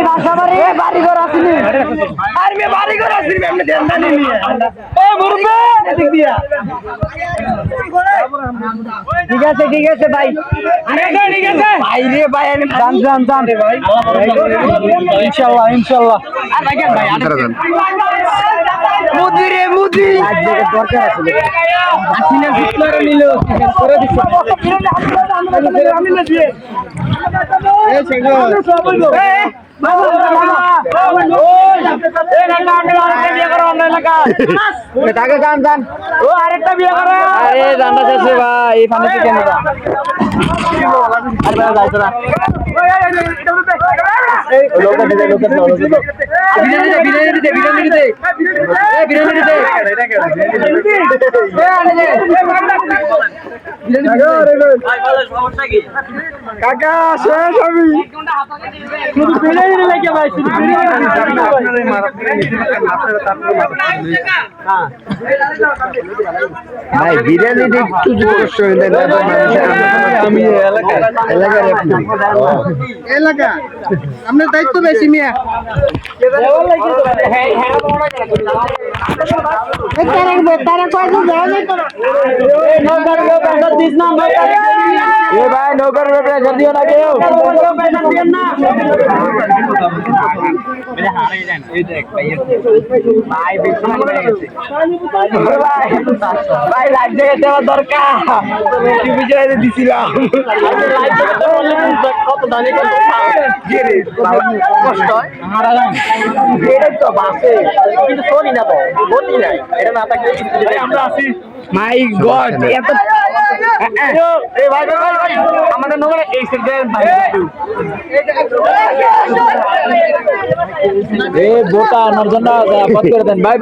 বাসা বাড়ি বাড়ি ঘর আসিনি আর মে বাড়ি ঘর আসিনি আপনি দেন না নিয়ে এ মুরবে এদিক দিয়া ঠিক আছে ভাই ঠিক আছে ভাই রে ভাই আমি জান ভাই ইনশাআল্লাহ আর ভাই মুদি রে মুদি আজকে দরকার আছে আসিনা জিতলারে নিল করে দিছে আমি না দিয়ে এই সেগো আরেকটা বিয়ে করো আরে জানটা যাচ্ছে ভাই এই ফানে কেন কাকা শেষ আমি শুধু বিরিয়ানি লেগে ভাই শুধু ভাই বিরিয়ানি একটু কষ্ট হইলে আমি এলাকা আপনার দায়িত্ব বেশি মিয়া ভাই নৌকার প্রেশার দিও না কেউ ভাই লাইট জায়গায় দেওয়ার দরকার দিছিলাম কত দানি কষ্ট এটাই তো বাসে কিন্তু শোনি না তো গতি নাই এটা না থাকলে আমরা আছি মাই গড এত ভাই আমাদের নগরে এই বোকা আমার জন্য করে দেন ভাই